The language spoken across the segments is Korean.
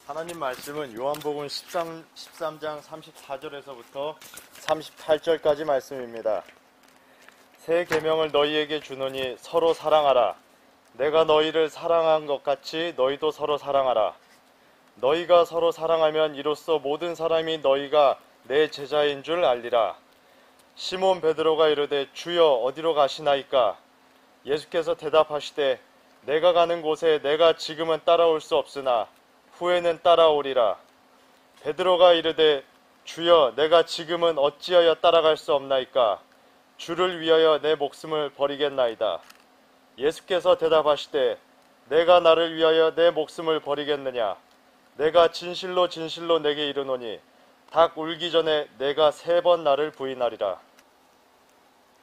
하나님 말씀은 요한복음 13장 34절에서부터 38절까지 말씀입니다. 새 계명을 너희에게 주노니 서로 사랑하라. 내가 너희를 사랑한 것 같이 너희도 서로 사랑하라. 너희가 서로 사랑하면 이로써 모든 사람이 너희가 내 제자인 줄 알리라. 시몬 베드로가 이르되 주여 어디로 가시나이까? 예수께서 대답하시되 내가 가는 곳에 내가 지금은 따라올 수 없으나 후에는 따라오리라. 베드로가 이르되 주여 내가 지금은 어찌하여 따라갈 수 없나이까? 주를 위하여 내 목숨을 버리겠나이다. 예수께서 대답하시되 내가 나를 위하여 내 목숨을 버리겠느냐? 내가 진실로 진실로 내게 이르노니 닭 울기 전에 내가 3번 나를 부인하리라.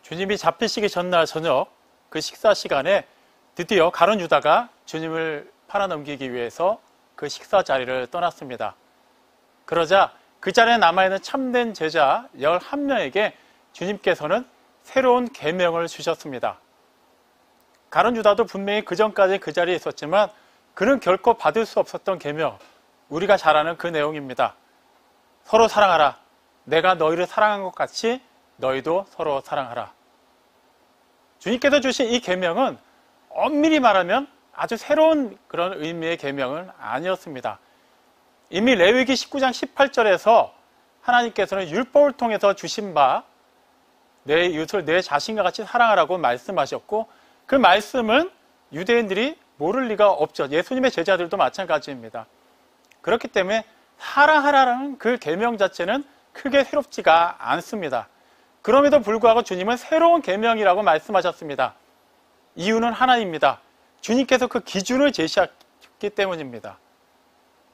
주님이 잡히시기 전날 저녁 그 식사 시간에 드디어 가룟 유다가 주님을 팔아넘기기 위해서 그 식사 자리를 떠났습니다. 그러자 그 자리에 남아있는 참된 제자 11명에게 주님께서는 새로운 계명을 주셨습니다. 가룟 유다도 분명히 그 전까지 그 자리에 있었지만 그는 결코 받을 수 없었던 계명, 우리가 잘 아는 그 내용입니다. 서로 사랑하라. 내가 너희를 사랑한 것 같이 너희도 서로 사랑하라. 주님께서 주신 이 계명은 엄밀히 말하면 아주 새로운 그런 의미의 계명은 아니었습니다. 이미 레위기 19장 18절에서 하나님께서는 율법을 통해서 주신 바 내 이웃을 내 자신과 같이 사랑하라고 말씀하셨고 그 말씀은 유대인들이 모를 리가 없죠. 예수님의 제자들도 마찬가지입니다. 그렇기 때문에 사랑하라는 그 계명 자체는 크게 새롭지가 않습니다. 그럼에도 불구하고 주님은 새로운 계명이라고 말씀하셨습니다. 이유는 하나입니다. 주님께서 그 기준을 제시했기 때문입니다.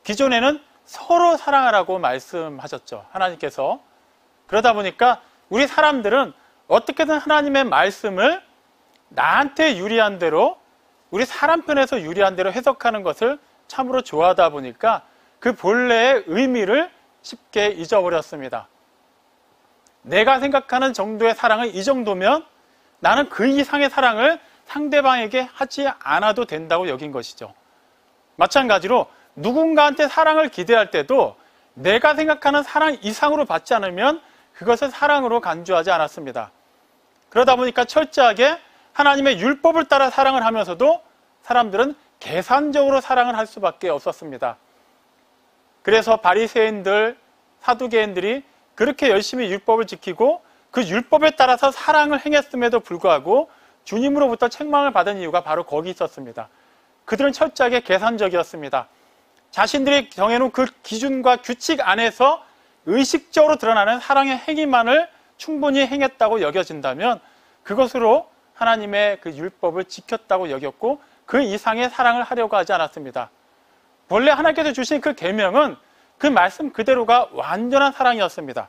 기존에는 서로 사랑하라고 말씀하셨죠. 하나님께서. 그러다 보니까 우리 사람들은 어떻게든 하나님의 말씀을 나한테 유리한 대로, 우리 사람 편에서 유리한 대로 해석하는 것을 참으로 좋아하다 보니까 그 본래의 의미를 쉽게 잊어버렸습니다. 내가 생각하는 정도의 사랑은 이 정도면 나는 그 이상의 사랑을 상대방에게 하지 않아도 된다고 여긴 것이죠. 마찬가지로 누군가한테 사랑을 기대할 때도 내가 생각하는 사랑 이상으로 받지 않으면 그것을 사랑으로 간주하지 않았습니다. 그러다 보니까 철저하게 하나님의 율법을 따라 사랑을 하면서도 사람들은 계산적으로 사랑을 할 수밖에 없었습니다. 그래서 바리새인들, 사두개인들이 그렇게 열심히 율법을 지키고 그 율법에 따라서 사랑을 행했음에도 불구하고 주님으로부터 책망을 받은 이유가 바로 거기 있었습니다. 그들은 철저하게 계산적이었습니다. 자신들이 정해놓은 그 기준과 규칙 안에서 의식적으로 드러나는 사랑의 행위만을 충분히 행했다고 여겨진다면 그것으로 하나님의 그 율법을 지켰다고 여겼고 그 이상의 사랑을 하려고 하지 않았습니다. 본래 하나님께서 주신 그 계명은 그 말씀 그대로가 완전한 사랑이었습니다.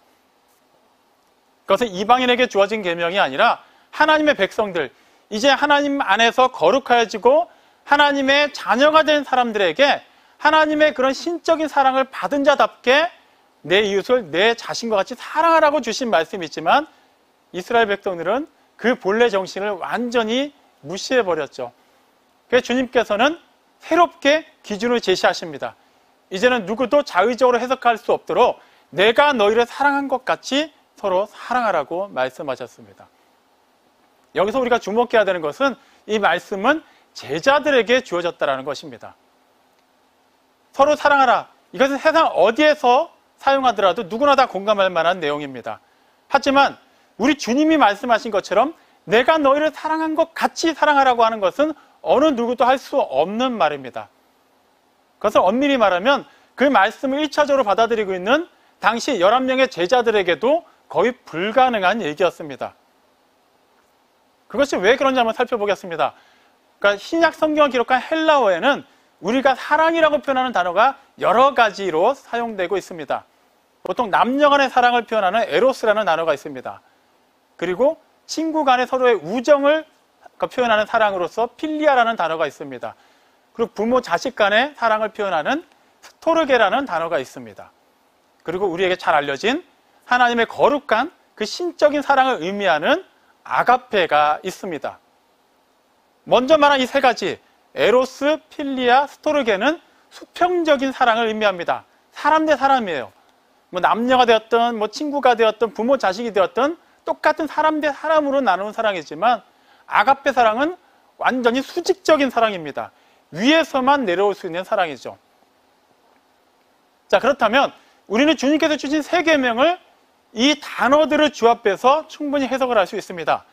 그것은 이방인에게 주어진 계명이 아니라 하나님의 백성들, 이제 하나님 안에서 거룩하여지고 하나님의 자녀가 된 사람들에게 하나님의 그런 신적인 사랑을 받은 자답게 내 이웃을 내 자신과 같이 사랑하라고 주신 말씀이지만 이스라엘 백성들은 그 본래 정신을 완전히 무시해버렸죠. 그래서 주님께서는 새롭게 기준을 제시하십니다. 이제는 누구도 자의적으로 해석할 수 없도록 내가 너희를 사랑한 것 같이 서로 사랑하라고 말씀하셨습니다. 여기서 우리가 주목해야 되는 것은 이 말씀은 제자들에게 주어졌다는 것입니다. 서로 사랑하라. 이것은 세상 어디에서 사용하더라도 누구나 다 공감할 만한 내용입니다. 하지만 우리 주님이 말씀하신 것처럼 내가 너희를 사랑한 것 같이 사랑하라고 하는 것은 어느 누구도 할 수 없는 말입니다. 그것을 엄밀히 말하면 그 말씀을 1차적으로 받아들이고 있는 당시 11명의 제자들에게도 거의 불가능한 얘기였습니다. 그것이 왜 그런지 한번 살펴보겠습니다. 그러니까 신약 성경을 기록한 헬라어에는 우리가 사랑이라고 표현하는 단어가 여러 가지로 사용되고 있습니다. 보통 남녀 간의 사랑을 표현하는 에로스라는 단어가 있습니다. 그리고 친구 간의 서로의 우정을 표현하는 사랑으로서 필리아라는 단어가 있습니다. 그리고 부모 자식 간의 사랑을 표현하는 스토르게라는 단어가 있습니다. 그리고 우리에게 잘 알려진 하나님의 거룩한 그 신적인 사랑을 의미하는 아가페가 있습니다. 먼저 말한 이 세 가지 에로스, 필리아, 스토르게는 수평적인 사랑을 의미합니다. 사람 대 사람이에요. 뭐 남녀가 되었든 뭐 친구가 되었든 부모 자식이 되었든 똑같은 사람 대 사람으로 나누는 사랑이지만 아가페 사랑은 완전히 수직적인 사랑입니다. 위에서만 내려올 수 있는 사랑이죠. 자, 그렇다면 우리는 주님께서 주신 세 계명을 이 단어들을 주합해서 충분히 해석을 할 수 있습니다.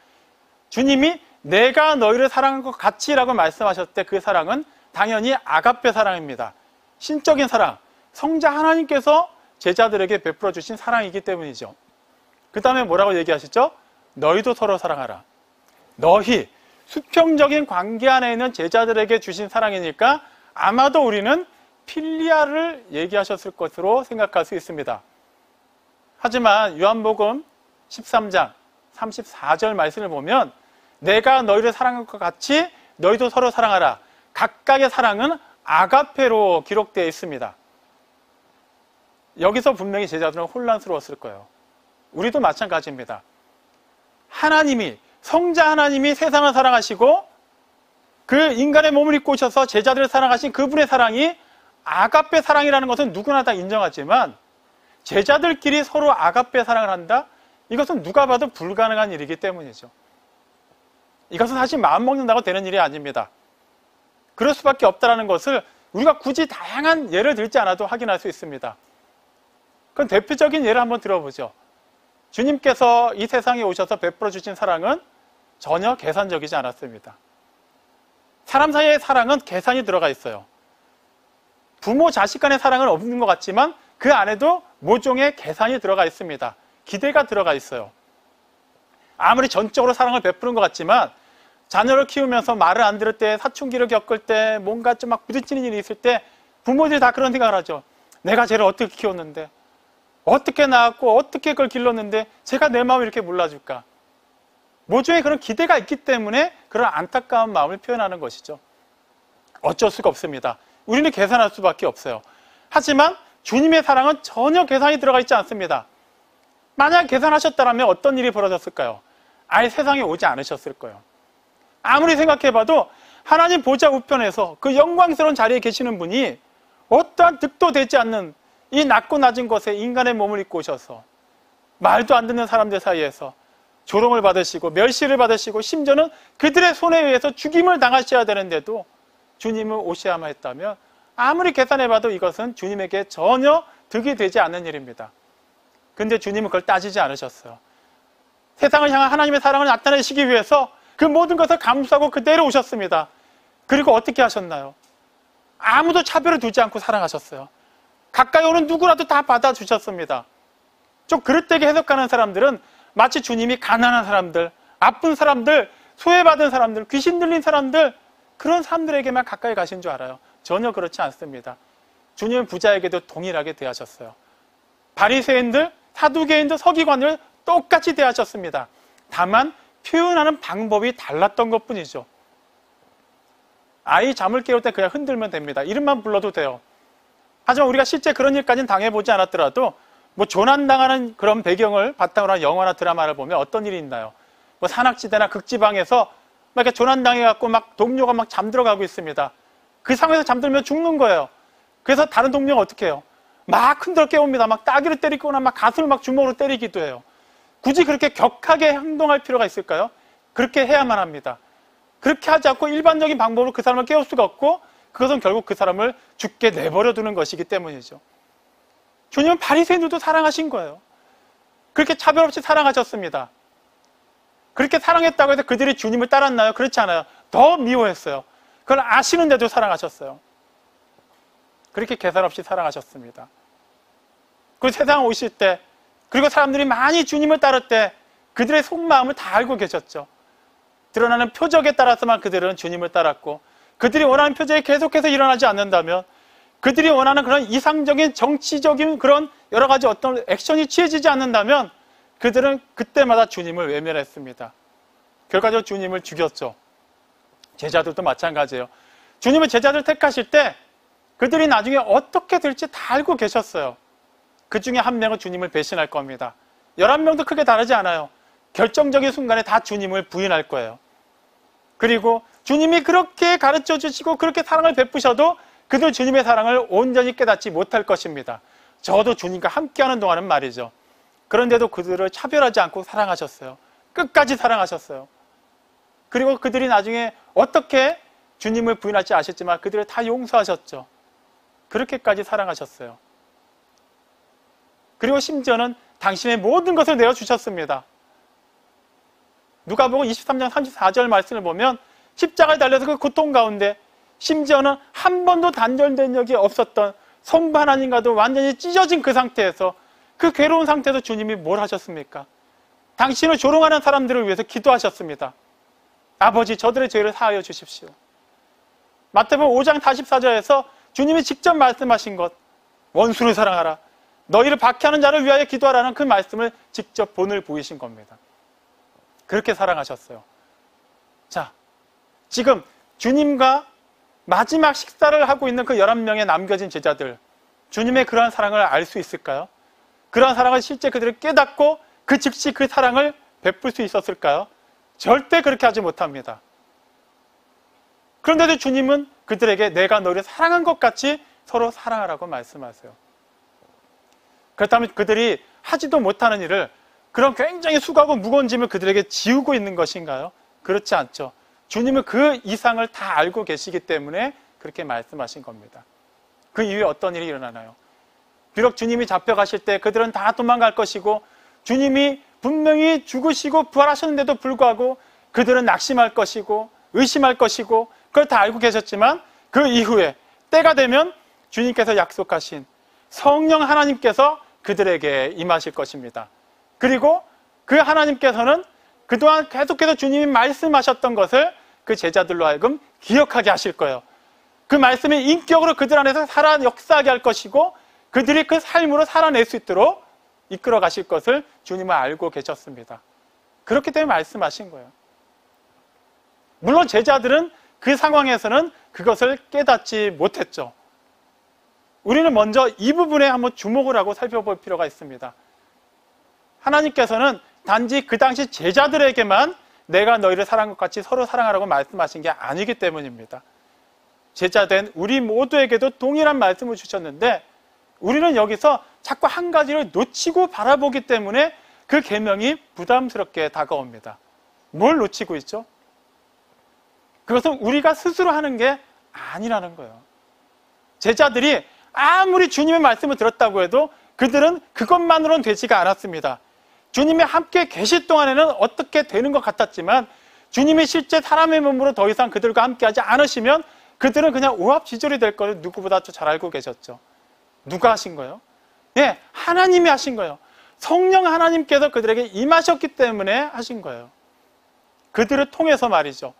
주님이 내가 너희를 사랑한 것 같이라고 말씀하셨을 때 그 사랑은 당연히 아가페 사랑입니다. 신적인 사랑, 성자 하나님께서 제자들에게 베풀어 주신 사랑이기 때문이죠. 그 다음에 뭐라고 얘기하시죠? 너희도 서로 사랑하라. 너희, 수평적인 관계 안에 있는 제자들에게 주신 사랑이니까 아마도 우리는 필리아를 얘기하셨을 것으로 생각할 수 있습니다. 하지만 요한복음 13장 34절 말씀을 보면 내가 너희를 사랑한 것 같이 너희도 서로 사랑하라. 각각의 사랑은 아가페로 기록되어 있습니다. 여기서 분명히 제자들은 혼란스러웠을 거예요. 우리도 마찬가지입니다. 하나님이, 성자 하나님이 세상을 사랑하시고 그 인간의 몸을 입고 오셔서 제자들을 사랑하신 그분의 사랑이 아가페 사랑이라는 것은 누구나 다 인정하지만 제자들끼리 서로 아가페 사랑을 한다? 이것은 누가 봐도 불가능한 일이기 때문이죠. 이것은 사실 마음먹는다고 되는 일이 아닙니다. 그럴 수밖에 없다는 것을 우리가 굳이 다양한 예를 들지 않아도 확인할 수 있습니다. 그럼 대표적인 예를 한번 들어보죠. 주님께서 이 세상에 오셔서 베풀어 주신 사랑은 전혀 계산적이지 않았습니다. 사람 사이의 사랑은 계산이 들어가 있어요. 부모 자식 간의 사랑은 없는 것 같지만 그 안에도 모종의 계산이 들어가 있습니다. 기대가 들어가 있어요. 아무리 전적으로 사랑을 베푸는 것 같지만 자녀를 키우면서 말을 안 들을 때, 사춘기를 겪을 때, 뭔가 좀 막 부딪히는 일이 있을 때 부모들이 다 그런 생각을 하죠. 내가 쟤를 어떻게 키웠는데, 어떻게 낳았고 어떻게 그걸 길렀는데 제가 내 마음을 이렇게 몰라줄까. 모종의 그런 기대가 있기 때문에 그런 안타까운 마음을 표현하는 것이죠. 어쩔 수가 없습니다. 우리는 계산할 수밖에 없어요. 하지만 주님의 사랑은 전혀 계산이 들어가 있지 않습니다. 만약 계산하셨다면 어떤 일이 벌어졌을까요? 아예 세상에 오지 않으셨을 거예요. 아무리 생각해봐도 하나님 보좌 우편에서 그 영광스러운 자리에 계시는 분이 어떠한 득도 되지 않는 이 낮고 낮은 곳에 인간의 몸을 입고 오셔서 말도 안 듣는 사람들 사이에서 조롱을 받으시고 멸시를 받으시고 심지어는 그들의 손에 의해서 죽임을 당하셔야 되는데도 주님은 오셔야만 했다면 아무리 계산해봐도 이것은 주님에게 전혀 득이 되지 않는 일입니다. 근데 주님은 그걸 따지지 않으셨어요. 세상을 향한 하나님의 사랑을 나타내시기 위해서 그 모든 것을 감수하고 그대로 오셨습니다. 그리고 어떻게 하셨나요? 아무도 차별을 두지 않고 사랑하셨어요. 가까이 오는 누구라도 다 받아주셨습니다. 좀 그릇되게 해석하는 사람들은 마치 주님이 가난한 사람들, 아픈 사람들, 소외받은 사람들, 귀신 들린 사람들, 그런 사람들에게만 가까이 가신 줄 알아요. 전혀 그렇지 않습니다. 주님은 부자에게도 동일하게 대하셨어요. 바리새인들, 사두개인들, 서기관들 똑같이 대하셨습니다. 다만 표현하는 방법이 달랐던 것뿐이죠. 아이 잠을 깨울 때 그냥 흔들면 됩니다. 이름만 불러도 돼요. 하지만 우리가 실제 그런 일까지는 당해보지 않았더라도 뭐 조난당하는 그런 배경을 바탕으로 한 영화나 드라마를 보면 어떤 일이 있나요? 뭐 산악지대나 극지방에서 막 이렇게 조난당해갖고 막 동료가 막 잠들어가고 있습니다. 그 상황에서 잠들면 죽는 거예요. 그래서 다른 동료가 어떻게 해요? 막 흔들어 깨웁니다. 막 따귀를 때리거나 막 가슴을 막 주먹으로 때리기도 해요. 굳이 그렇게 격하게 행동할 필요가 있을까요? 그렇게 해야만 합니다. 그렇게 하지 않고 일반적인 방법으로 그 사람을 깨울 수가 없고 그것은 결국 그 사람을 죽게 내버려 두는 것이기 때문이죠. 주님은 바리새인들도 사랑하신 거예요. 그렇게 차별 없이 사랑하셨습니다. 그렇게 사랑했다고 해서 그들이 주님을 따랐나요? 그렇지 않아요. 더 미워했어요. 그걸 아시는데도 사랑하셨어요. 그렇게 계산 없이 사랑하셨습니다. 그리고 세상 오실 때, 그리고 사람들이 많이 주님을 따를 때 그들의 속마음을 다 알고 계셨죠. 드러나는 표적에 따라서만 그들은 주님을 따랐고, 그들이 원하는 표적이 계속해서 일어나지 않는다면, 그들이 원하는 그런 이상적인 정치적인 그런 여러 가지 어떤 액션이 취해지지 않는다면 그들은 그때마다 주님을 외면했습니다. 결과적으로 주님을 죽였죠. 제자들도 마찬가지예요. 주님은 제자들 택하실 때 그들이 나중에 어떻게 될지 다 알고 계셨어요. 그 중에 한 명은 주님을 배신할 겁니다. 11명도 크게 다르지 않아요. 결정적인 순간에 다 주님을 부인할 거예요. 그리고 주님이 그렇게 가르쳐 주시고 그렇게 사랑을 베푸셔도 그들 주님의 사랑을 온전히 깨닫지 못할 것입니다. 저도 주님과 함께하는 동안은 말이죠. 그런데도 그들을 차별하지 않고 사랑하셨어요. 끝까지 사랑하셨어요. 그리고 그들이 나중에 어떻게 주님을 부인할지 아셨지만 그들을 다 용서하셨죠. 그렇게까지 사랑하셨어요. 그리고 심지어는 당신의 모든 것을 내어주셨습니다. 누가복음 23장 34절 말씀을 보면 십자가에 달려서 그 고통 가운데 심지어는 한 번도 단절된 적이 없었던 성부 하나님과도 완전히 찢어진 그 상태에서, 그 괴로운 상태에서 주님이 뭘 하셨습니까? 당신을 조롱하는 사람들을 위해서 기도하셨습니다. 아버지, 저들의 죄를 사하여 주십시오. 마태복음 5장 44절에서 주님이 직접 말씀하신 것, 원수를 사랑하라, 너희를 박해하는 자를 위하여 기도하라는 그 말씀을 직접 본을 보이신 겁니다. 그렇게 사랑하셨어요. 자, 지금 주님과 마지막 식사를 하고 있는 그 11명의 남겨진 제자들, 주님의 그러한 사랑을 알 수 있을까요? 그러한 사랑을 실제 그들을 깨닫고 그 즉시 그 사랑을 베풀 수 있었을까요? 절대 그렇게 하지 못합니다. 그런데도 주님은 그들에게 내가 너희를 사랑한 것 같이 서로 사랑하라고 말씀하세요. 그렇다면 그들이 하지도 못하는 일을, 그런 굉장히 수고하고 무거운 짐을 그들에게 지우고 있는 것인가요? 그렇지 않죠. 주님은 그 이상을 다 알고 계시기 때문에 그렇게 말씀하신 겁니다. 그 이후에 어떤 일이 일어나나요? 비록 주님이 잡혀가실 때 그들은 다 도망갈 것이고, 주님이 분명히 죽으시고 부활하셨는데도 불구하고 그들은 낙심할 것이고 의심할 것이고, 그걸 다 알고 계셨지만 그 이후에 때가 되면 주님께서 약속하신 성령 하나님께서 그들에게 임하실 것입니다. 그리고 그 하나님께서는 그동안 계속해서 주님이 말씀하셨던 것을 그 제자들로 하여금 기억하게 하실 거예요. 그 말씀이 인격으로 그들 안에서 살아 역사하게 할 것이고, 그들이 그 삶으로 살아낼 수 있도록 이끌어 가실 것을 주님은 알고 계셨습니다. 그렇기 때문에 말씀하신 거예요. 물론 제자들은 그 상황에서는 그것을 깨닫지 못했죠. 우리는 먼저 이 부분에 한번 주목을 하고 살펴볼 필요가 있습니다. 하나님께서는 단지 그 당시 제자들에게만 내가 너희를 사랑한 것 같이 서로 사랑하라고 말씀하신 게 아니기 때문입니다. 제자된 우리 모두에게도 동일한 말씀을 주셨는데, 우리는 여기서 자꾸 한 가지를 놓치고 바라보기 때문에 그 계명이 부담스럽게 다가옵니다. 뭘 놓치고 있죠? 그것은 우리가 스스로 하는 게 아니라는 거예요. 제자들이 아무리 주님의 말씀을 들었다고 해도 그들은 그것만으로는 되지가 않았습니다. 주님이 함께 계실 동안에는 어떻게 되는 것 같았지만, 주님이 실제 사람의 몸으로 더 이상 그들과 함께하지 않으시면 그들은 그냥 오합지졸이 될 것을 누구보다도 잘 알고 계셨죠. 누가 하신 거예요? 예, 하나님이 하신 거예요. 성령 하나님께서 그들에게 임하셨기 때문에 하신 거예요. 그들을 통해서 말이죠.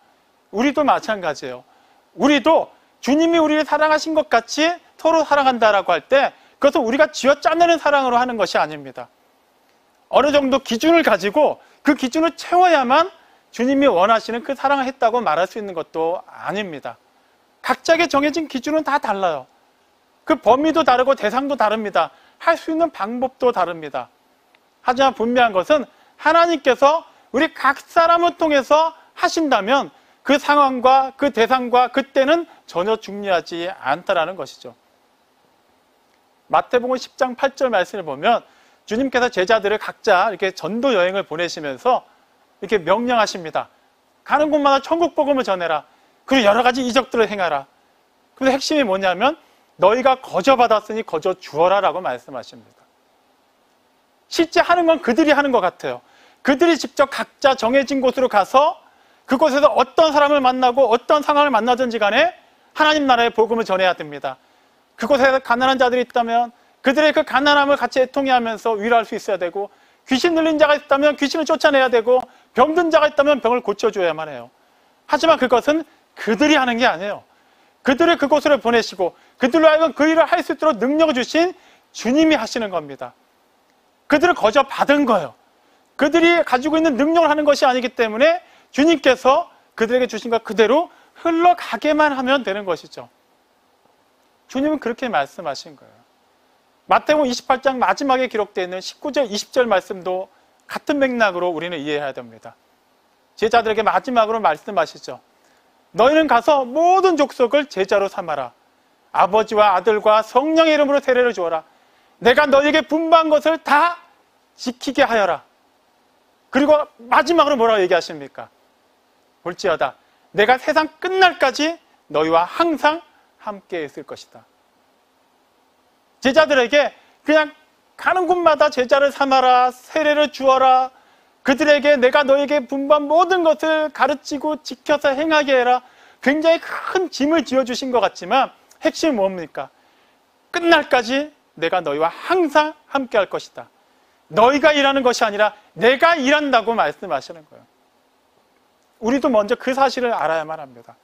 우리도 마찬가지예요. 우리도 주님이 우리를 사랑하신 것 같이 서로 사랑한다라고 할 때 그것은 우리가 쥐어짜내는 사랑으로 하는 것이 아닙니다. 어느 정도 기준을 가지고 그 기준을 채워야만 주님이 원하시는 그 사랑을 했다고 말할 수 있는 것도 아닙니다. 각자에게 정해진 기준은 다 달라요. 그 범위도 다르고 대상도 다릅니다. 할 수 있는 방법도 다릅니다. 하지만 분명한 것은 하나님께서 우리 각 사람을 통해서 하신다면 그 상황과 그 대상과 그때는 전혀 중요하지 않다라는 것이죠. 마태복음 10장 8절 말씀을 보면 주님께서 제자들을 각자 이렇게 전도 여행을 보내시면서 이렇게 명령하십니다. 가는 곳마다 천국 복음을 전해라. 그리고 여러 가지 이적들을 행하라. 그런데 핵심이 뭐냐면 너희가 거저 받았으니 거저 주어라 라고 말씀하십니다. 실제 하는 건 그들이 하는 것 같아요. 그들이 직접 각자 정해진 곳으로 가서 그곳에서 어떤 사람을 만나고 어떤 상황을 만나든지 간에 하나님 나라의 복음을 전해야 됩니다. 그곳에 가난한 자들이 있다면 그들의 그 가난함을 같이 애통해하면서 위로할 수 있어야 되고, 귀신 들린 자가 있다면 귀신을 쫓아내야 되고, 병든 자가 있다면 병을 고쳐줘야만 해요. 하지만 그것은 그들이 하는 게 아니에요. 그들을 그곳으로 보내시고 그들로 하여금 그 일을 할 수 있도록 능력을 주신 주님이 하시는 겁니다. 그들을 거저 받은 거예요. 그들이 가지고 있는 능력을 하는 것이 아니기 때문에 주님께서 그들에게 주신 것 그대로 흘러가게만 하면 되는 것이죠. 주님은 그렇게 말씀하신 거예요. 마태복음 28장 마지막에 기록되어 있는 19절, 20절 말씀도 같은 맥락으로 우리는 이해해야 됩니다. 제자들에게 마지막으로 말씀하시죠. 너희는 가서 모든 족속을 제자로 삼아라. 아버지와 아들과 성령의 이름으로 세례를 주어라. 내가 너에게 분부한 것을 다 지키게 하여라. 그리고 마지막으로 뭐라고 얘기하십니까? 볼지어다 내가 세상 끝날까지 너희와 항상 함께 있을 것이다. 제자들에게 그냥 가는 곳마다 제자를 삼아라, 세례를 주어라, 그들에게 내가 너에게 분부한 모든 것을 가르치고 지켜서 행하게 해라. 굉장히 큰 짐을 지어주신 것 같지만 핵심이 뭡니까? 끝날까지 내가 너희와 항상 함께 할 것이다. 너희가 일하는 것이 아니라 내가 일한다고 말씀하시는 거예요. 우리도 먼저 그 사실을 알아야만 합니다.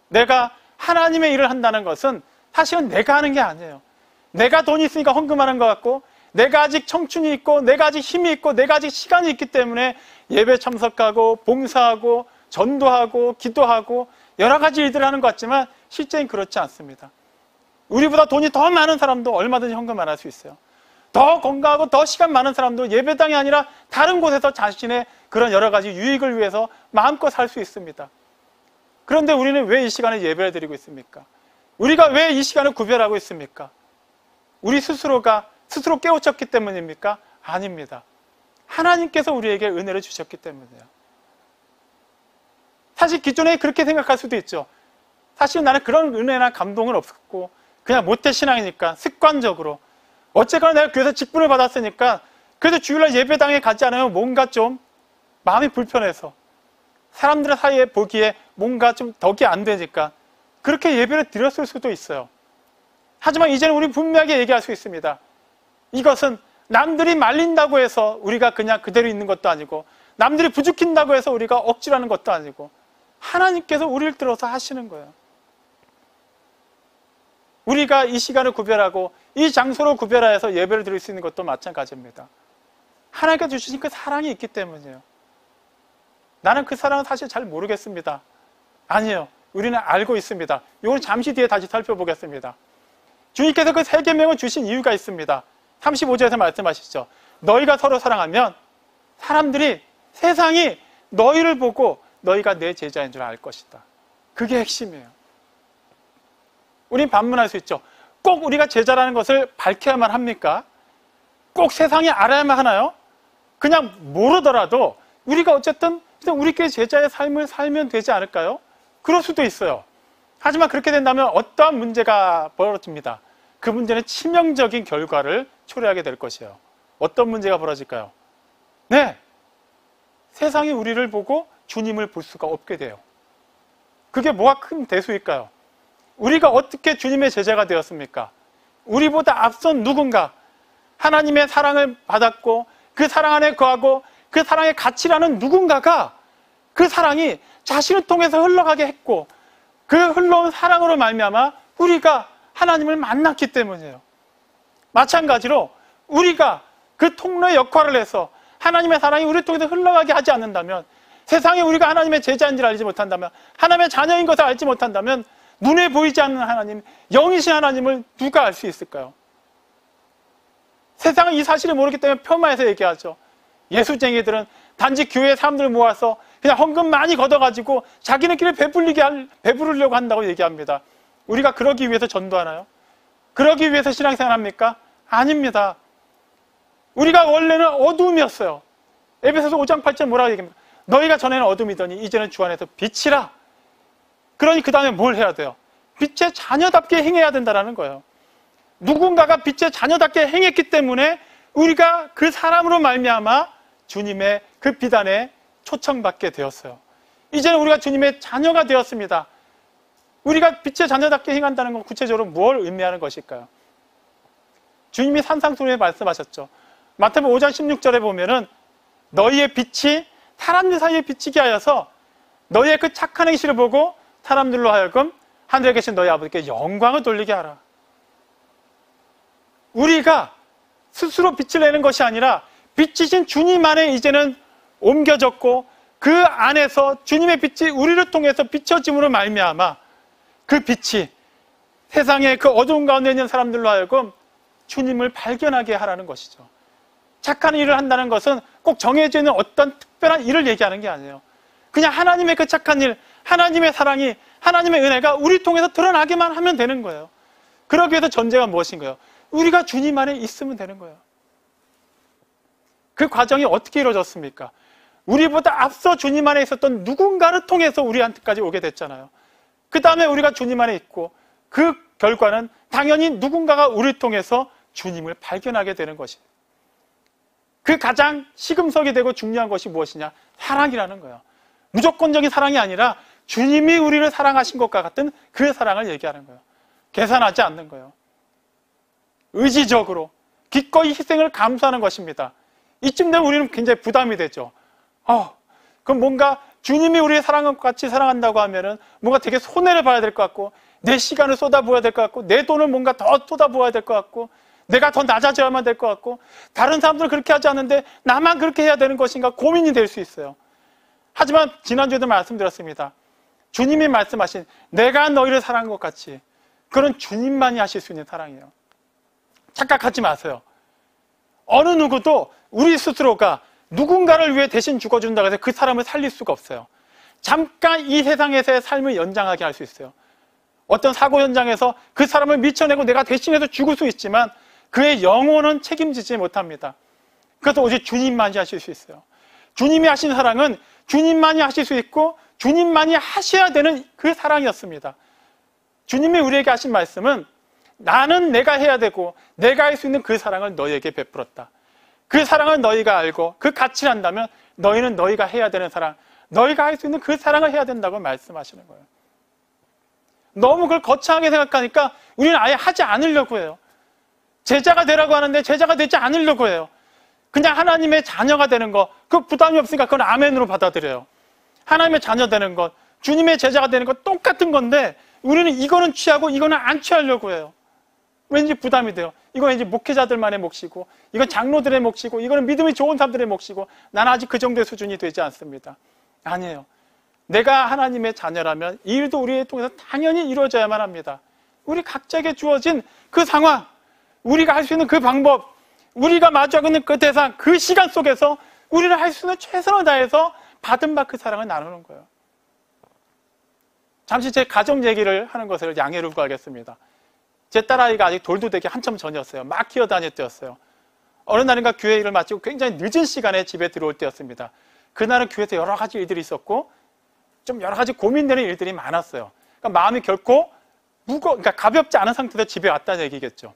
내가 하나님의 일을 한다는 것은 사실은 내가 하는 게 아니에요. 내가 돈이 있으니까 헌금하는 것 같고, 내가 아직 청춘이 있고, 내가 아직 힘이 있고, 내가 아직 시간이 있기 때문에 예배 참석하고, 봉사하고, 전도하고, 기도하고 여러 가지 일들을 하는 것 같지만 실제는 그렇지 않습니다. 우리보다 돈이 더 많은 사람도 얼마든지 헌금 안 할 수 있어요. 더 건강하고 더 시간 많은 사람도 예배당이 아니라 다른 곳에서 자신의 그런 여러 가지 유익을 위해서 마음껏 살 수 있습니다. 그런데 우리는 왜 이 시간에 예배를 드리고 있습니까? 우리가 왜 이 시간을 구별하고 있습니까? 우리 스스로가 스스로 깨우쳤기 때문입니까? 아닙니다. 하나님께서 우리에게 은혜를 주셨기 때문이에요. 사실 기존에 그렇게 생각할 수도 있죠. 사실 나는 그런 은혜나 감동은 없었고 그냥 모태신앙이니까 습관적으로 어쨌거나 내가 교회에서 직분을 받았으니까 그래도 주일날 예배당에 가지 않으면 뭔가 좀 마음이 불편해서 사람들 사이에 보기에 뭔가 좀 덕이 안 되니까 그렇게 예배를 드렸을 수도 있어요. 하지만 이제는 우리 분명하게 얘기할 수 있습니다. 이것은 남들이 말린다고 해서 우리가 그냥 그대로 있는 것도 아니고 남들이 부추긴다고 해서 우리가 억지로 하는 것도 아니고 하나님께서 우리를 들어서 하시는 거예요. 우리가 이 시간을 구별하고 이 장소를 구별하여서 예배를 드릴 수 있는 것도 마찬가지입니다. 하나님께서 주신 그 사랑이 있기 때문이에요. 나는 그 사랑은 사실 잘 모르겠습니다. 아니에요. 우리는 알고 있습니다. 이건 잠시 뒤에 다시 살펴보겠습니다. 주님께서 그 세 계명을 주신 이유가 있습니다. 35절에서 말씀하시죠. 너희가 서로 사랑하면 사람들이 세상이 너희를 보고 너희가 내 제자인 줄 알 것이다. 그게 핵심이에요. 우린 반문할 수 있죠. 꼭 우리가 제자라는 것을 밝혀야만 합니까? 꼭 세상이 알아야만 하나요? 그냥 모르더라도 우리가 어쨌든 우리끼리 제자의 삶을 살면 되지 않을까요? 그럴 수도 있어요. 하지만 그렇게 된다면 어떠한 문제가 벌어집니다. 그 문제는 치명적인 결과를 초래하게 될 것이에요. 어떤 문제가 벌어질까요? 네, 세상이 우리를 보고 주님을 볼 수가 없게 돼요. 그게 뭐가 큰 대수일까요? 우리가 어떻게 주님의 제자가 되었습니까? 우리보다 앞선 누군가 하나님의 사랑을 받았고 그 사랑 안에 거하고 그 사랑의 가치라는 누군가가 그 사랑이 자신을 통해서 흘러가게 했고 그 흘러온 사랑으로 말미암아 우리가 하나님을 만났기 때문이에요. 마찬가지로 우리가 그 통로의 역할을 해서 하나님의 사랑이 우리를 통해서 흘러가게 하지 않는다면, 세상에 우리가 하나님의 제자인지를 알지 못한다면, 하나님의 자녀인 것을 알지 못한다면 눈에 보이지 않는 하나님, 영이신 하나님을 누가 알 수 있을까요? 세상은 이 사실을 모르기 때문에 폄하해서 얘기하죠. 예수쟁이들은 단지 교회 사람들을 모아서 그냥 헌금 많이 걷어가지고 자기네끼리 배부르려고 한다고 얘기합니다. 우리가 그러기 위해서 전도하나요? 그러기 위해서 신앙생활 합니까? 아닙니다. 우리가 원래는 어둠이었어요. 에베소서 5장 8절 뭐라고 얘기합니까? 너희가 전에는 어둠이더니 이제는 주 안에서 빛이라. 그러니 그 다음에 뭘 해야 돼요? 빛의 자녀답게 행해야 된다는 거예요. 누군가가 빛의 자녀답게 행했기 때문에 우리가 그 사람으로 말미암아 주님의 그 빛 안에 초청받게 되었어요. 이제는 우리가 주님의 자녀가 되었습니다. 우리가 빛의 자녀답게 행한다는 건 구체적으로 뭘 의미하는 것일까요? 주님이 산상수훈에 말씀하셨죠. 마태복음 5장 16절에 보면은 너희의 빛이 사람들 사이에 비치게 하여서 너희의 그 착한 행실을 보고 사람들로 하여금 하늘에 계신 너희 아버지께 영광을 돌리게 하라. 우리가 스스로 빛을 내는 것이 아니라 빛이신 주님 안에 이제는 옮겨졌고 그 안에서 주님의 빛이 우리를 통해서 비춰짐으로 말미암아 그 빛이 세상의 그 어두운 가운데 있는 사람들로 하여금 주님을 발견하게 하라는 것이죠. 착한 일을 한다는 것은 꼭 정해져 있는 어떤 특별한 일을 얘기하는 게 아니에요. 그냥 하나님의 그 착한 일, 하나님의 사랑이, 하나님의 은혜가 우리 통해서 드러나기만 하면 되는 거예요. 그러기 위해서 전제가 무엇인가요? 우리가 주님 안에 있으면 되는 거예요. 그 과정이 어떻게 이루어졌습니까? 우리보다 앞서 주님 안에 있었던 누군가를 통해서 우리한테까지 오게 됐잖아요. 그 다음에 우리가 주님 안에 있고 그 결과는 당연히 누군가가 우리를 통해서 주님을 발견하게 되는 것이에요. 그 가장 시금석이 되고 중요한 것이 무엇이냐? 사랑이라는 거예요. 무조건적인 사랑이 아니라 주님이 우리를 사랑하신 것과 같은 그 사랑을 얘기하는 거예요. 계산하지 않는 거예요. 의지적으로 기꺼이 희생을 감수하는 것입니다. 이쯤 되면 우리는 굉장히 부담이 되죠. 그럼 뭔가 주님이 우리의 사랑과 같이 사랑한다고 하면은 뭔가 되게 손해를 봐야 될 것 같고, 내 시간을 쏟아부어야 될 것 같고, 내 돈을 뭔가 더 쏟아부어야 될 것 같고, 내가 더 낮아져야만 될 것 같고, 다른 사람들은 그렇게 하지 않는데 나만 그렇게 해야 되는 것인가 고민이 될 수 있어요. 하지만 지난주에도 말씀드렸습니다. 주님이 말씀하신 내가 너희를 사랑한 것 같이, 그건 주님만이 하실 수 있는 사랑이에요. 착각하지 마세요. 어느 누구도 우리 스스로가 누군가를 위해 대신 죽어준다고 해서 그 사람을 살릴 수가 없어요. 잠깐 이 세상에서의 삶을 연장하게 할 수 있어요. 어떤 사고 현장에서 그 사람을 밀쳐내고 내가 대신해서 죽을 수 있지만 그의 영혼은 책임지지 못합니다. 그래서 오직 주님만이 하실 수 있어요. 주님이 하신 사랑은 주님만이 하실 수 있고 주님만이 하셔야 되는 그 사랑이었습니다. 주님이 우리에게 하신 말씀은 나는 내가 해야 되고 내가 할 수 있는 그 사랑을 너희에게 베풀었다. 그 사랑을 너희가 알고 그 가치를 안다면 너희는 너희가 해야 되는 사랑, 너희가 할 수 있는 그 사랑을 해야 된다고 말씀하시는 거예요. 너무 그걸 거창하게 생각하니까 우리는 아예 하지 않으려고 해요. 제자가 되라고 하는데 제자가 되지 않으려고 해요. 그냥 하나님의 자녀가 되는 거, 그 부담이 없으니까 그건 아멘으로 받아들여요. 하나님의 자녀 되는 것, 주님의 제자가 되는 것 똑같은 건데 우리는 이거는 취하고 이거는 안 취하려고 해요. 왠지 부담이 돼요. 이건 왠지 목회자들만의 몫이고, 이건 장로들의 몫이고, 이거는 믿음이 좋은 사람들의 몫이고, 나는 아직 그 정도의 수준이 되지 않습니다. 아니에요. 내가 하나님의 자녀라면 이 일도 우리를 통해서 당연히 이루어져야만 합니다. 우리 각자에게 주어진 그 상황, 우리가 할 수 있는 그 방법, 우리가 마주하고 있는 그 대상, 그 시간 속에서 우리는 할 수 있는 최선을 다해서 받은 바 그 사랑을 나누는 거예요. 잠시 제 가정 얘기를 하는 것을 양해를 구하겠습니다. 제 딸아이가 아직 돌도 되기 한참 전이었어요. 막 기어다닐 때였어요. 어느 날인가 교회 일을 마치고 굉장히 늦은 시간에 집에 들어올 때였습니다. 그날은 교회에서 여러 가지 일들이 있었고 좀 여러 가지 고민되는 일들이 많았어요. 그러니까 마음이 결코 그러니까 가볍지 않은 상태에서 집에 왔다는 얘기겠죠.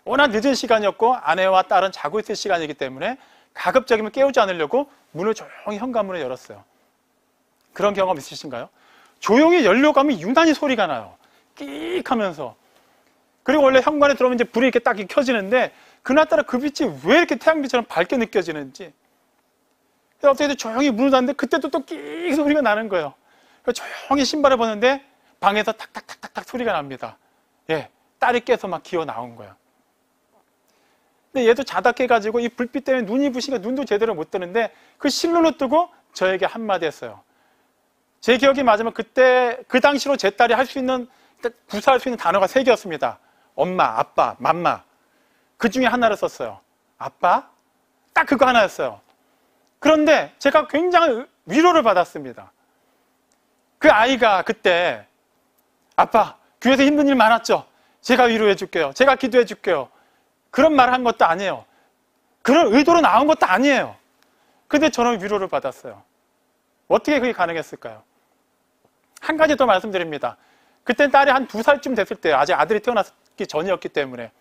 워낙 늦은 시간이었고 아내와 딸은 자고 있을 시간이기 때문에 가급적이면 깨우지 않으려고 문을 조용히 현관문을 열었어요. 그런 경험 있으신가요? 조용히 열려고 하면 유난히 소리가 나요. 끽 하면서. 그리고 원래 현관에 들어오면 이제 불이 이렇게 딱 켜지는데 그날따라 그 빛이 왜 이렇게 태양빛처럼 밝게 느껴지는지. 그래서 어떻게 조용히 문을 닫는데 그때도 또 끽 소리가 나는 거예요. 그래서 조용히 신발을 벗는데 방에서 탁탁탁탁탁 소리가 납니다. 예, 딸이 깨서 막 기어 나온 거예요. 근데 얘도 자다 깨가지고 이 불빛 때문에 눈이 부시니까 눈도 제대로 못 뜨는데 그 실눈을 뜨고 저에게 한마디 했어요. 제 기억이 맞으면 그때 그 당시로 제 딸이 할 수 있는, 구사할 수 있는 단어가 3개였습니다. 엄마, 아빠, 맘마. 그 중에 하나를 썼어요. 아빠? 딱 그거 하나였어요. 그런데 제가 굉장히 위로를 받았습니다. 그 아이가 그때 아빠, 교회에서 힘든 일 많았죠? 제가 위로해 줄게요. 제가 기도해 줄게요. 그런 말을 한 것도 아니에요. 그런 의도로 나온 것도 아니에요. 근데 저는 위로를 받았어요. 어떻게 그게 가능했을까요? 한 가지 더 말씀드립니다. 그때 딸이 한 2살쯤 됐을 때예요. 아직 아들이 태어났기 전이었기 때문에.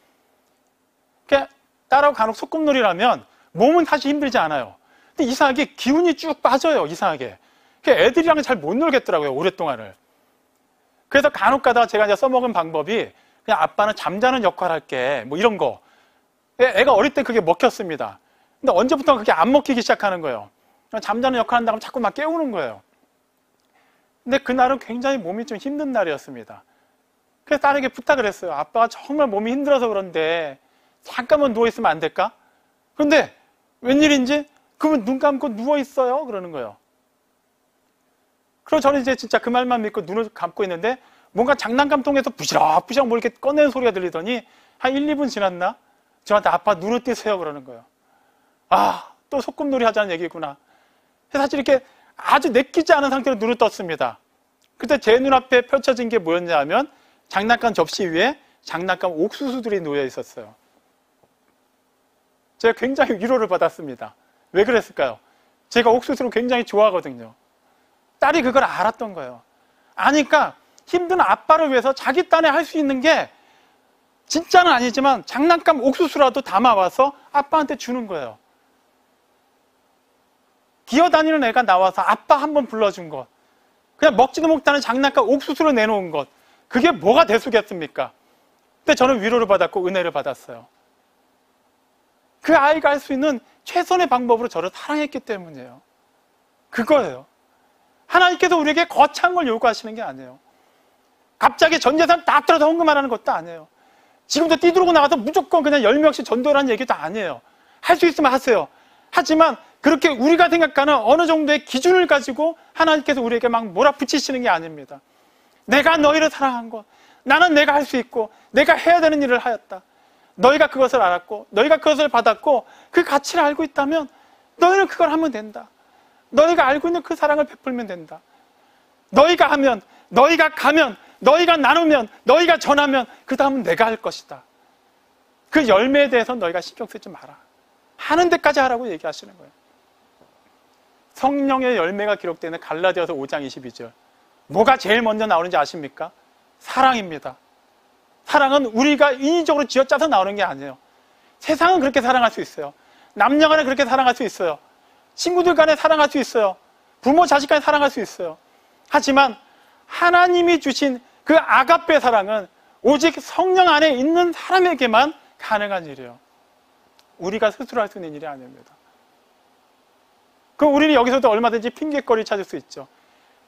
딸하고 간혹 소꿉놀이라면 몸은 사실 힘들지 않아요. 근데 이상하게 기운이 쭉 빠져요. 이상하게. 애들이랑 잘 못 놀겠더라고요. 오랫동안을. 그래서 간혹 가다가 제가 이제 써먹은 방법이 그냥 아빠는 잠자는 역할 할게. 뭐 이런 거. 애가 어릴 때 그게 먹혔습니다. 근데 언제부턴가 그게 안 먹히기 시작하는 거예요. 잠자는 역할 한다고 하면 자꾸 막 깨우는 거예요. 근데 그날은 굉장히 몸이 좀 힘든 날이었습니다. 그래서 딸에게 부탁을 했어요. 아빠가 정말 몸이 힘들어서 그런데 잠깐만 누워있으면 안 될까? 근데 웬일인지 그러면 눈 감고 누워있어요. 그러는 거예요. 그래서 저는 이제 진짜 그 말만 믿고 눈을 감고 있는데 뭔가 장난감통에서 부시럭부시럭 뭐 이렇게 꺼내는 소리가 들리더니 한 1, 2분 지났나? 저한테 아빠 눈을 뜨세요. 그러는 거예요. 아, 또 소꿉놀이 하자는 얘기구나. 사실 이렇게 아주 내키지 않은 상태로 눈을 떴습니다. 그때 제 눈앞에 펼쳐진 게 뭐였냐 하면 장난감 접시 위에 장난감 옥수수들이 놓여 있었어요. 제가 굉장히 위로를 받았습니다. 왜 그랬을까요? 제가 옥수수를 굉장히 좋아하거든요. 딸이 그걸 알았던 거예요. 아니까 힘든 아빠를 위해서 자기 딴에 할 수 있는 게 진짜는 아니지만 장난감 옥수수라도 담아와서 아빠한테 주는 거예요. 기어다니는 애가 나와서 아빠 한번 불러준 것, 그냥 먹지도 못하는 장난감 옥수수를 내놓은 것, 그게 뭐가 대수겠습니까? 근데 저는 위로를 받았고 은혜를 받았어요. 그 아이가 할 수 있는 최선의 방법으로 저를 사랑했기 때문이에요. 그거예요. 하나님께서 우리에게 거창한 걸 요구하시는 게 아니에요. 갑자기 전 재산 딱 들어서 헌금하라는 것도 아니에요. 지금도 뛰들고 나가서 무조건 그냥 10명씩 전도라는 얘기도 아니에요. 할 수 있으면 하세요. 하지만 그렇게 우리가 생각하는 어느 정도의 기준을 가지고 하나님께서 우리에게 막 몰아붙이시는 게 아닙니다. 내가 너희를 사랑한 것, 나는 내가 할 수 있고 내가 해야 되는 일을 하였다. 너희가 그것을 알았고 너희가 그것을 받았고 그 가치를 알고 있다면 너희는 그걸 하면 된다. 너희가 알고 있는 그 사랑을 베풀면 된다. 너희가 하면, 너희가 가면, 너희가 나누면, 너희가 전하면 그 다음은 내가 할 것이다. 그 열매에 대해서 너희가 신경 쓰지 마라. 하는 데까지 하라고 얘기하시는 거예요. 성령의 열매가 기록되는 갈라디아서 5장 22절. 뭐가 제일 먼저 나오는지 아십니까? 사랑입니다. 사랑은 우리가 인위적으로 쥐어짜서 나오는 게 아니에요. 세상은 그렇게 사랑할 수 있어요. 남녀 간에 그렇게 사랑할 수 있어요. 친구들 간에 사랑할 수 있어요. 부모 자식 간에 사랑할 수 있어요. 하지만 하나님이 주신 그 아가페 사랑은 오직 성령 안에 있는 사람에게만 가능한 일이에요. 우리가 스스로 할 수 있는 일이 아닙니다. 그럼 우리는 여기서도 얼마든지 핑계거리 찾을 수 있죠.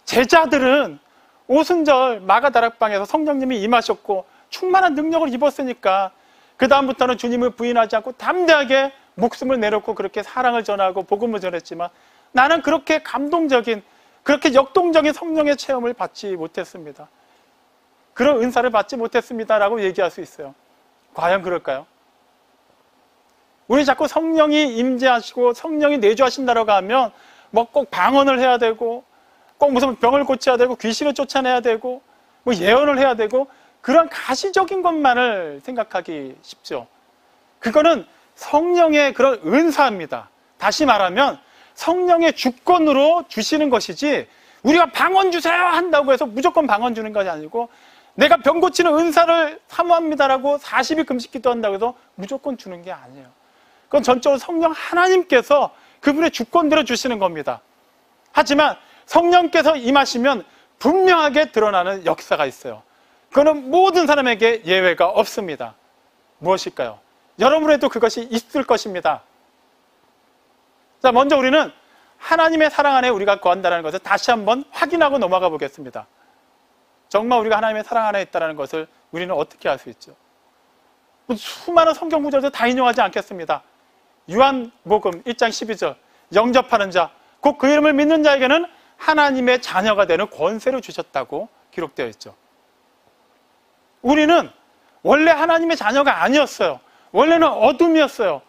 제자들은 오순절 마가다락방에서 성령님이 임하셨고 충만한 능력을 입었으니까 그 다음부터는 주님을 부인하지 않고 담대하게 목숨을 내놓고 그렇게 사랑을 전하고 복음을 전했지만 나는 그렇게 감동적인, 그렇게 역동적인 성령의 체험을 받지 못했습니다. 그런 은사를 받지 못했습니다라고 얘기할 수 있어요. 과연 그럴까요? 우리 자꾸 성령이 임재하시고 성령이 내주하신다라고 하면 뭐 꼭 방언을 해야 되고 꼭 무슨 병을 고쳐야 되고 귀신을 쫓아내야 되고 뭐 예언을 해야 되고 그런 가시적인 것만을 생각하기 쉽죠. 그거는 성령의 그런 은사입니다. 다시 말하면 성령의 주권으로 주시는 것이지 우리가 방언 주세요 한다고 해서 무조건 방언 주는 것이 아니고 내가 병 고치는 은사를 사모합니다라고 40일 금식 기도한다고 해서 무조건 주는 게 아니에요. 그건 전적으로 성령 하나님께서 그분의 주권대로 주시는 겁니다. 하지만 성령께서 임하시면 분명하게 드러나는 역사가 있어요. 그거는 모든 사람에게 예외가 없습니다. 무엇일까요? 여러분에도 그것이 있을 것입니다. 자, 먼저 우리는 하나님의 사랑 안에 우리가 거한다는 것을 다시 한번 확인하고 넘어가 보겠습니다. 정말 우리가 하나님의 사랑 안에 있다는 것을 우리는 어떻게 알 수 있죠? 수많은 성경 구절도 다 인용하지 않겠습니다. 요한복음 1장 12절 영접하는 자, 곧 그 이름을 믿는 자에게는 하나님의 자녀가 되는 권세를 주셨다고 기록되어 있죠. 우리는 원래 하나님의 자녀가 아니었어요. 원래는 어둠이었어요.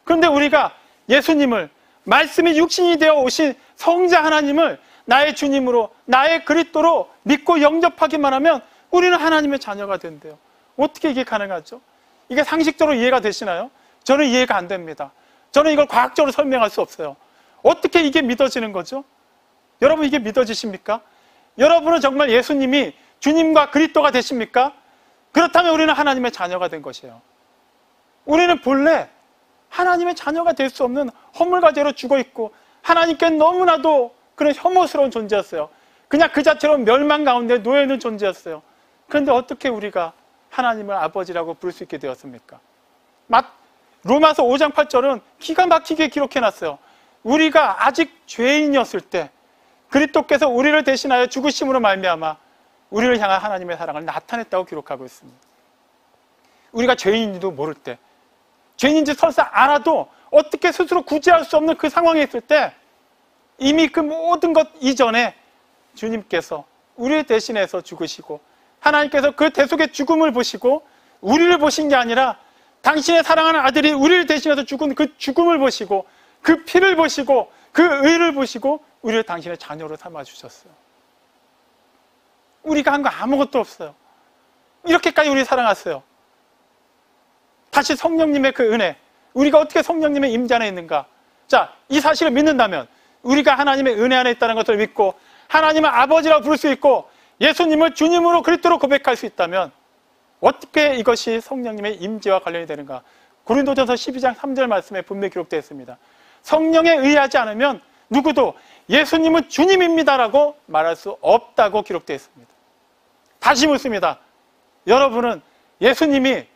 그런데 우리가 예수님을, 말씀이 육신이 되어 오신 성자 하나님을 나의 주님으로, 나의 그리스도로 믿고 영접하기만 하면 우리는 하나님의 자녀가 된대요. 어떻게 이게 가능하죠? 이게 상식적으로 이해가 되시나요? 저는 이해가 안 됩니다. 저는 이걸 과학적으로 설명할 수 없어요. 어떻게 이게 믿어지는 거죠? 여러분, 이게 믿어지십니까? 여러분은 정말 예수님이 주님과 그리스도가 되십니까? 그렇다면 우리는 하나님의 자녀가 된 것이에요. 우리는 본래 하나님의 자녀가 될 수 없는 허물과제로 죽어있고 하나님께 너무나도 그런 혐오스러운 존재였어요. 그냥 그 자체로 멸망 가운데 놓여있는 존재였어요. 그런데 어떻게 우리가 하나님을 아버지라고 부를 수 있게 되었습니까? 로마서 5장 8절은 기가 막히게 기록해놨어요. 우리가 아직 죄인이었을 때 그리스도께서 우리를 대신하여 죽으심으로 말미암아 우리를 향한 하나님의 사랑을 나타냈다고 기록하고 있습니다. 우리가 죄인인지도 모를 때, 죄인인지 설사 알아도 어떻게 스스로 구제할 수 없는 그 상황에 있을 때 이미 그 모든 것 이전에 주님께서 우리를 대신해서 죽으시고 하나님께서 그 대속의 죽음을 보시고 우리를 보신 게 아니라 당신의 사랑하는 아들이 우리를 대신해서 죽은 그 죽음을 보시고 그 피를 보시고 그 의를 보시고 우리를 당신의 자녀로 삼아주셨어요. 우리가 한 거 아무것도 없어요. 이렇게까지 우리 사랑하세요. 다시 성령님의 그 은혜, 우리가 어떻게 성령님의 임재 안에 있는가? 자, 이 사실을 믿는다면 우리가 하나님의 은혜 안에 있다는 것을 믿고 하나님을 아버지라고 부를 수 있고 예수님을 주님으로 그리스도로 고백할 수 있다면 어떻게 이것이 성령님의 임재와 관련이 되는가? 고린도전서 12장 3절 말씀에 분명히 기록되어 있습니다. 성령에 의하지 않으면 누구도 예수님은 주님입니다라고 말할 수 없다고 기록되어 있습니다. 다시 묻습니다. 여러분은 예수님이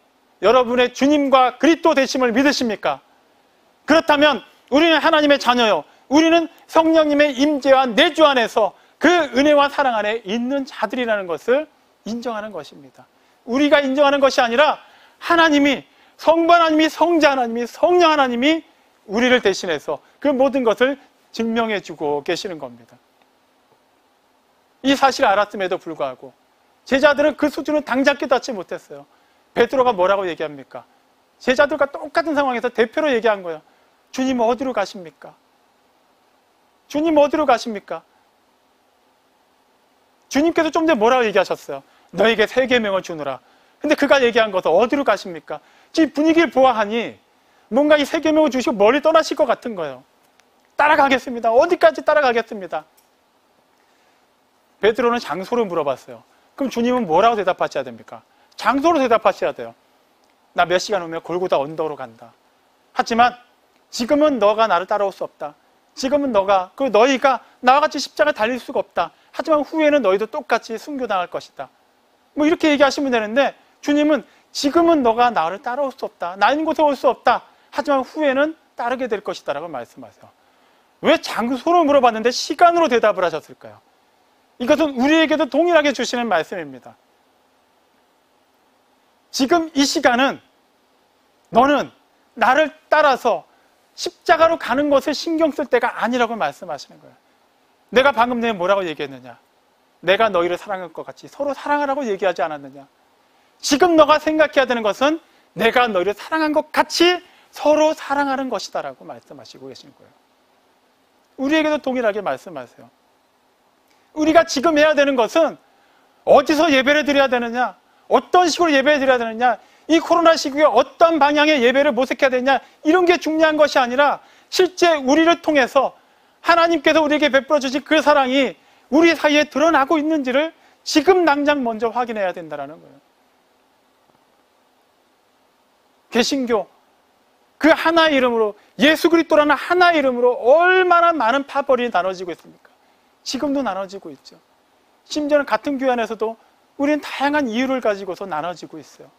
여러분의 주님과 그리스도 되심을 믿으십니까? 그렇다면 우리는 하나님의 자녀요. 우리는 성령님의 임재와 내주 안에서 그 은혜와 사랑 안에 있는 자들이라는 것을 인정하는 것입니다. 우리가 인정하는 것이 아니라 하나님이, 성부 하나님이, 성자 하나님이, 성령 하나님이 우리를 대신해서 그 모든 것을 증명해 주고 계시는 겁니다. 이 사실을 알았음에도 불구하고 제자들은 그 수준을 당장 깨닫지 못했어요. 베드로가 뭐라고 얘기합니까? 제자들과 똑같은 상황에서 대표로 얘기한 거예요. 주님 어디로 가십니까? 주님 어디로 가십니까? 주님께서 좀 전에 뭐라고 얘기하셨어요? 너에게 새 계명을 주노라. 근데 그가 얘기한 것은 어디로 가십니까? 지금 분위기를 보아하니 뭔가 이 새 계명을 주시고 멀리 떠나실 것 같은 거예요. 따라가겠습니다. 어디까지 따라가겠습니다. 베드로는 장소를 물어봤어요. 그럼 주님은 뭐라고 대답하셔야 됩니까? 장소로 대답하셔야 돼요. 나 몇 시간 후면 골고다 언덕으로 간다. 하지만 지금은 너가 나를 따라올 수 없다. 지금은 너희가 나와 같이 십자가에 달릴 수가 없다. 하지만 후에는 너희도 똑같이 순교당할 것이다. 뭐 이렇게 얘기하시면 되는데 주님은 지금은 너가 나를 따라올 수 없다. 나 있는 곳에 올 수 없다. 하지만 후에는 따르게 될 것이다 라고 말씀하세요. 왜 장소로 물어봤는데 시간으로 대답을 하셨을까요? 이것은 우리에게도 동일하게 주시는 말씀입니다. 지금 이 시간은 너는 나를 따라서 십자가로 가는 것을 신경 쓸 때가 아니라고 말씀하시는 거예요. 내가 방금 전에 뭐라고 얘기했느냐? 내가 너희를 사랑할 것 같이 서로 사랑하라고 얘기하지 않았느냐? 지금 너가 생각해야 되는 것은 내가 너희를 사랑한 것 같이 서로 사랑하는 것이다 라고 말씀하시고 계시는 거예요. 우리에게도 동일하게 말씀하세요. 우리가 지금 해야 되는 것은 어디서 예배를 드려야 되느냐? 어떤 식으로 예배를 드려야 되느냐? 이 코로나 시국에 어떤 방향의 예배를 모색해야 되느냐? 이런 게 중요한 것이 아니라 실제 우리를 통해서 하나님께서 우리에게 베풀어 주신 그 사랑이 우리 사이에 드러나고 있는지를 지금 당장 먼저 확인해야 된다는 거예요. 개신교 그 하나의 이름으로, 예수 그리스도라는 하나의 이름으로 얼마나 많은 파벌이 나눠지고 있습니까? 지금도 나눠지고 있죠. 심지어는 같은 교회 안에서도 우리는 다양한 이유를 가지고서 나눠지고 있어요.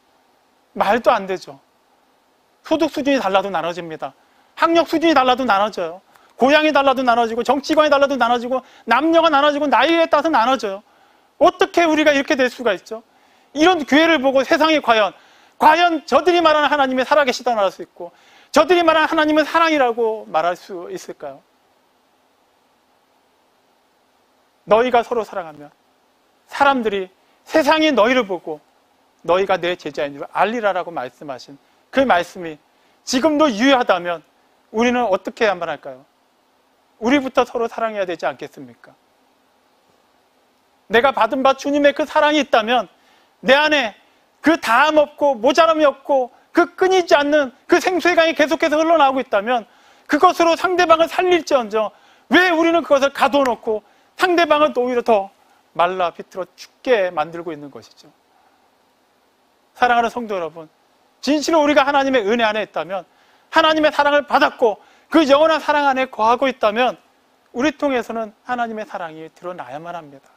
말도 안 되죠. 소득 수준이 달라도 나눠집니다. 학력 수준이 달라도 나눠져요. 고향이 달라도 나눠지고, 정치관이 달라도 나눠지고, 남녀가 나눠지고, 나이에 따라서 나눠져요. 어떻게 우리가 이렇게 될 수가 있죠? 이런 교회를 보고 세상이 과연 저들이 말하는 하나님이 살아계시다 말할 수 있고, 저들이 말하는 하나님은 사랑이라고 말할 수 있을까요? 너희가 서로 사랑하면 사람들이, 세상이 너희를 보고 너희가 내 제자인 줄 알리라라고 말씀하신 그 말씀이 지금도 유효하다면 우리는 어떻게 해야만 할까요? 우리부터 서로 사랑해야 되지 않겠습니까? 내가 받은 바 주님의 그 사랑이 있다면 내 안에 그 다함 없고 모자람이 없고 그 끊이지 않는 그 생수의 강이 계속해서 흘러나오고 있다면 그것으로 상대방을 살릴지언정 왜 우리는 그것을 가둬놓고 상대방을 오히려 더 말라 비틀어 죽게 만들고 있는 것이죠. 사랑하는 성도 여러분, 진실로 우리가 하나님의 은혜 안에 있다면, 하나님의 사랑을 받았고 그 영원한 사랑 안에 거하고 있다면 우리 통해서는 하나님의 사랑이 드러나야만 합니다.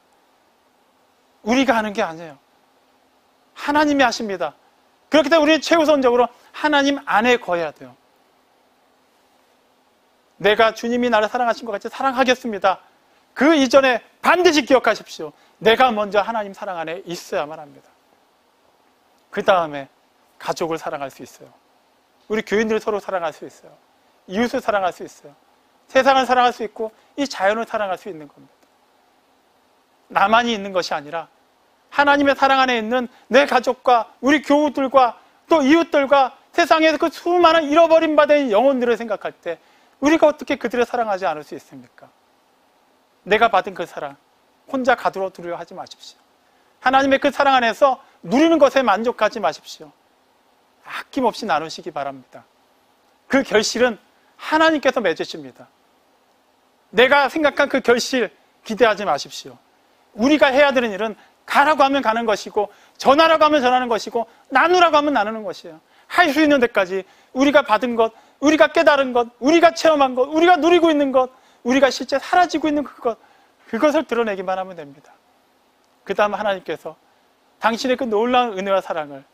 우리가 하는 게 아니에요. 하나님이 하십니다. 그렇기 때문에 우리는 최우선적으로 하나님 안에 거해야 돼요. 내가 주님이 나를 사랑하신 것 같이 사랑하겠습니다. 그 이전에 반드시 기억하십시오. 내가 먼저 하나님 사랑 안에 있어야만 합니다. 그 다음에 가족을 사랑할 수 있어요. 우리 교인들 서로 사랑할 수 있어요. 이웃을 사랑할 수 있어요. 세상을 사랑할 수 있고 이 자연을 사랑할 수 있는 겁니다. 나만이 있는 것이 아니라 하나님의 사랑 안에 있는 내 가족과 우리 교우들과 또 이웃들과 세상에서 그 수많은 잃어버린 바 된 영혼들을 생각할 때 우리가 어떻게 그들을 사랑하지 않을 수 있습니까? 내가 받은 그 사랑 혼자 가두려 하지 마십시오. 하나님의 그 사랑 안에서 누리는 것에 만족하지 마십시오. 아낌없이 나누시기 바랍니다. 그 결실은 하나님께서 맺으십니다. 내가 생각한 그 결실 기대하지 마십시오. 우리가 해야 되는 일은 가라고 하면 가는 것이고, 전하라고 하면 전하는 것이고, 나누라고 하면 나누는 것이에요. 할 수 있는 데까지 우리가 받은 것, 우리가 깨달은 것, 우리가 체험한 것, 우리가 누리고 있는 것, 우리가 실제 사라지고 있는 그것을 드러내기만 하면 됩니다. 그 다음 하나님께서 당신의 그 놀라운 은혜와 사랑을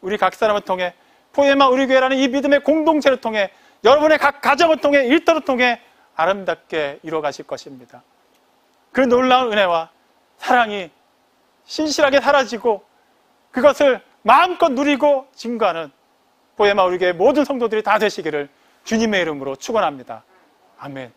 우리 각 사람을 통해, 포에마 우리 교회라는 이 믿음의 공동체를 통해, 여러분의 각 가정을 통해, 일터를 통해 아름답게 이루어 가실 것입니다. 그 놀라운 은혜와 사랑이 신실하게 사라지고 그것을 마음껏 누리고 증거하는 포에마 우리 교회 모든 성도들이 다 되시기를 주님의 이름으로 축원합니다. 아멘.